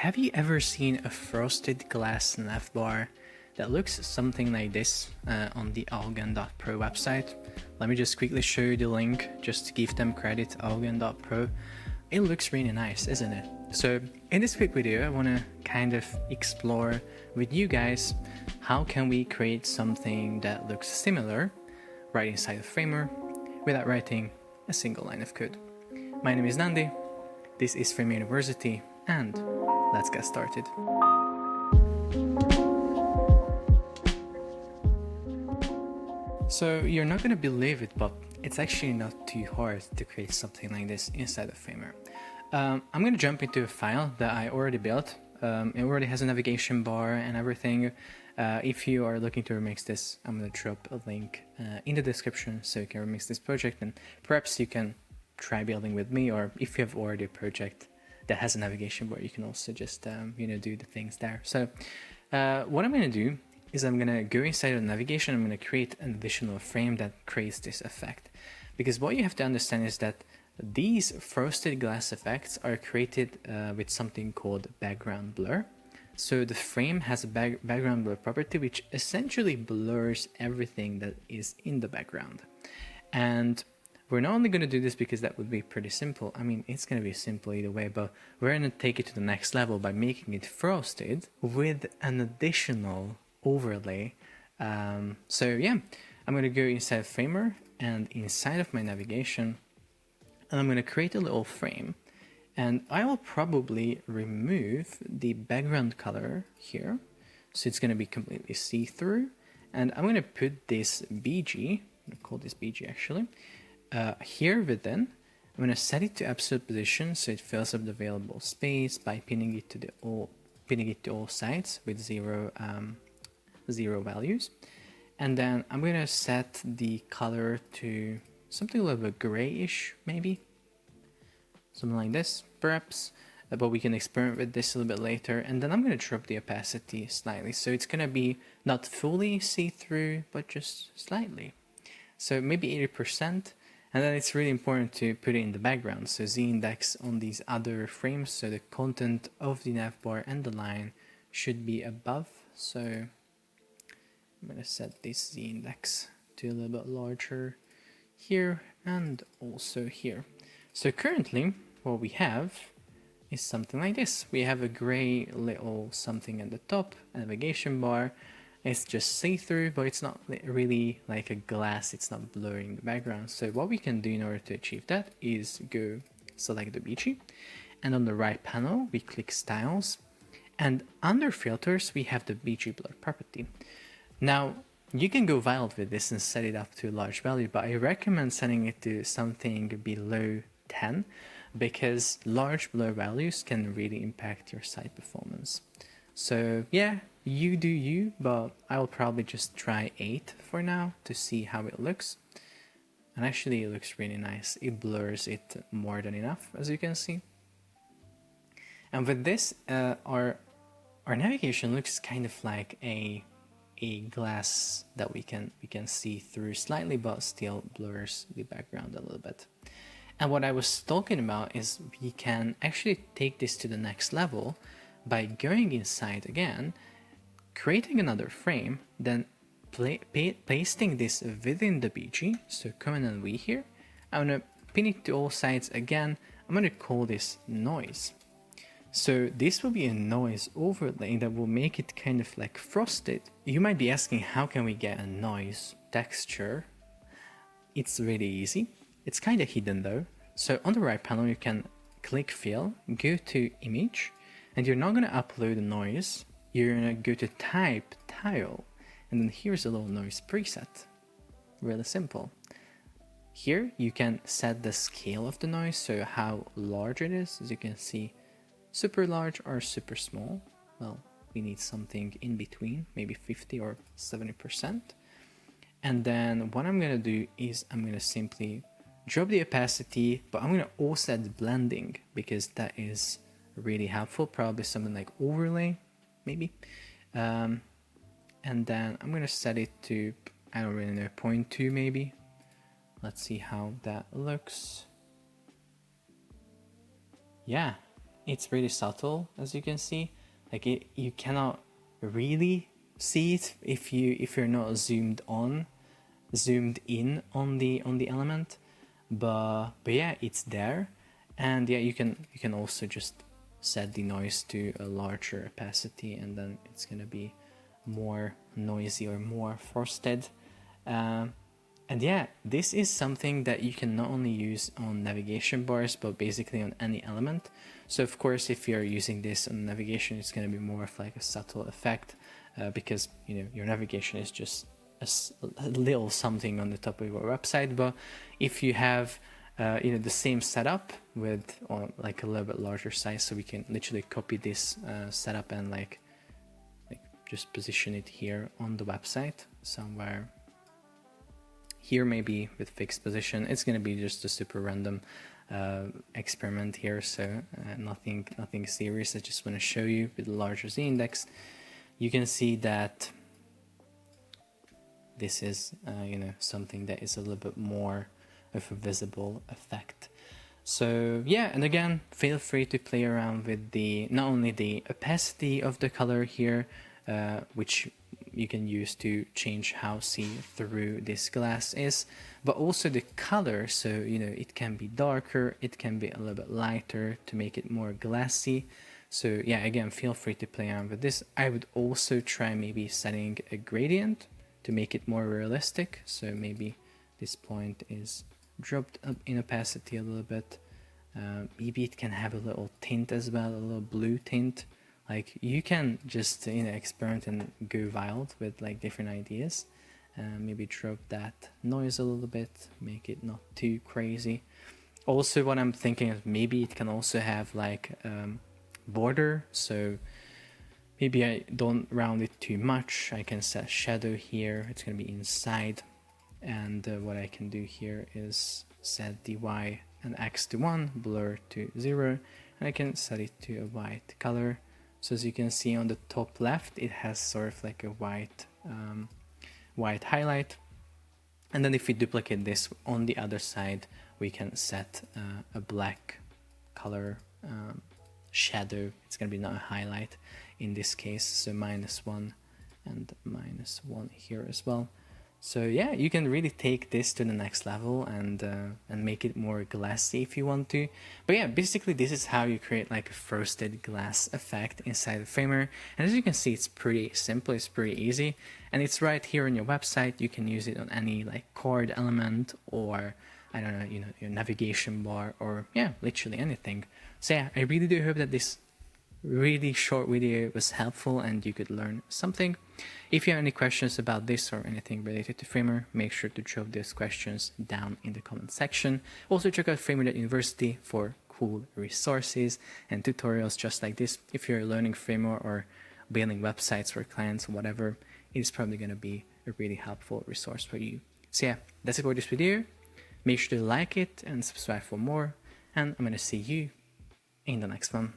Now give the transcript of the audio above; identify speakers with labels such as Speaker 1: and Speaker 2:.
Speaker 1: Have you ever seen a frosted glass Navbar that looks something like this on the Argon.pro website? Let me just quickly show you the link just to give them credit, Argon.pro. It looks really nice, isn't it? So in this quick video, I want to kind of explore with you guys how can we create something that looks similar right inside of Framer without writing a single line of code. My name is Nandi, this is Framer University, and let's get started. So you're not going to believe it, but it's actually not too hard to create something like this inside of Framer. I'm going to jump into a file that I already built. It already has a navigation bar and everything. If you are looking to remix this, I'm going to drop a link in the description so you can remix this project, and perhaps you can try building with me, or if you have already a project that has a navigation bar, you can also just do the things there. So what I'm going to do is I'm going to go inside of navigation. I'm going to create an additional frame that creates this effect, because what you have to understand is that these frosted glass effects are created with something called background blur. So the frame has a background blur property which essentially blurs everything that is in the background. And we're not only going to do this because that would be pretty simple. I mean, it's going to be simple either way, but we're going to take it to the next level by making it frosted with an additional overlay. So yeah, I'm going to go inside Framer and inside of my navigation, and I'm going to create a little frame, and I will probably remove the background color here, so it's going to be completely see-through, and I'm going to put this BG, I'm going to call this BG actually, here within. I'm going to set it to absolute position so it fills up the available space by pinning it to all sides with zero values, and then I'm going to set the color to something a little bit grayish, maybe something like this perhaps, but we can experiment with this a little bit later. And then I'm going to drop the opacity slightly, so it's going to be not fully see-through but just slightly, so maybe 80%. And then it's really important to put it in the background, so z-index on these other frames, so the content of the navbar and the line should be above. So I'm going to set this z-index to a little bit larger here and also here. So currently what we have is something like this. We have a gray little something at the top, a navigation bar. It's just see-through, but it's not really like a glass, it's not blurring the background. So what we can do in order to achieve that is go select the BG, and on the right panel we click styles, and under filters we have the BG blur property. Now you can go wild with this and set it up to a large value, but I recommend setting it to something below 10, because large blur values can really impact your site performance. So yeah, you do you, but I will probably just try 8 for now to see how it looks. And actually it looks really nice. It blurs it more than enough, as you can see. And with this, our navigation looks kind of like a glass that we can see through slightly, but still blurs the background a little bit. And what I was talking about is we can actually take this to the next level by going inside again, creating another frame, then pasting this within the BG, so Command and V here. I'm going to pin it to all sides again. I'm going to call this noise. So this will be a noise overlay that will make it kind of like frosted. You might be asking, how can we get a noise texture? It's really easy. It's kind of hidden though. So on the right panel you can click fill, go to image, and you're not going to upload a noise. You're going to go to type tile, and then here's a little noise preset. Really simple. Here you can set the scale of the noise, so how large it is. As you can see, super large or super small. Well, we need something in between, maybe 50 or 70%. And then what I'm going to do is I'm going to simply drop the opacity, but I'm going to offset blending because that is really helpful. Probably something like overlay, maybe. And then I'm going to set it to, I don't really know, 0.2 maybe. Let's see how that looks. Yeah, it's really subtle, as you can see. Like you cannot really see it if you're not zoomed in on the element, but yeah, it's there. And yeah, you can also just set the noise to a larger opacity, and then it's gonna be more noisy or more forested. And yeah, this is something that you can not only use on navigation bars, but basically on any element. So of course, if you're using this on navigation, it's going to be more of like a subtle effect, because your navigation is just a little something on the top of your website. But if you have the same setup with like a little bit larger size, so we can literally copy this setup and like just position it here on the website somewhere. Here maybe with fixed position. It's going to be just a super random experiment here, so nothing serious. I just want to show you with the larger Z index. You can see that this is something that is a little bit more of a visible effect. So yeah, and again, feel free to play around with not only the opacity of the color here, which you can use to change how see-through this glass is, but also the color. So it can be darker, it can be a little bit lighter to make it more glassy. So yeah, again, feel free to play around with this. I would also try maybe setting a gradient to make it more realistic. So maybe this point is dropped up in opacity a little bit. Maybe it can have a little tint as well, a little blue tint. Like you can just experiment and go wild with like different ideas. Maybe drop that noise a little bit, make it not too crazy. Also, what I'm thinking is maybe it can also have like border. So maybe I don't round it too much. I can set shadow here. It's gonna be inside, and what I can do here is set the Y and X to 1, blur to 0, and I can set it to a white color. So as you can see on the top left, it has sort of like a white highlight. And then if we duplicate this on the other side, we can set a black color shadow. It's going to be not a highlight in this case. So -1 and -1 here as well. So yeah, you can really take this to the next level and make it more glassy if you want to. But yeah, basically this is how you create like a frosted glass effect inside the framer. And as you can see, it's pretty simple, it's pretty easy, and it's right here on your website. You can use it on any like card element, or I don't know, your navigation bar, or yeah, literally anything. So yeah, I really do hope that this really short video was helpful and you could learn something. If you have any questions about this or anything related to Framer, make sure to drop those questions down in the comment section. Also check out Framer.university for cool resources and tutorials just like this. If you're learning Framer or building websites for clients or whatever, it's probably going to be a really helpful resource for you. So yeah, that's it for this video. Make sure to like it and subscribe for more, and I'm going to see you in the next one.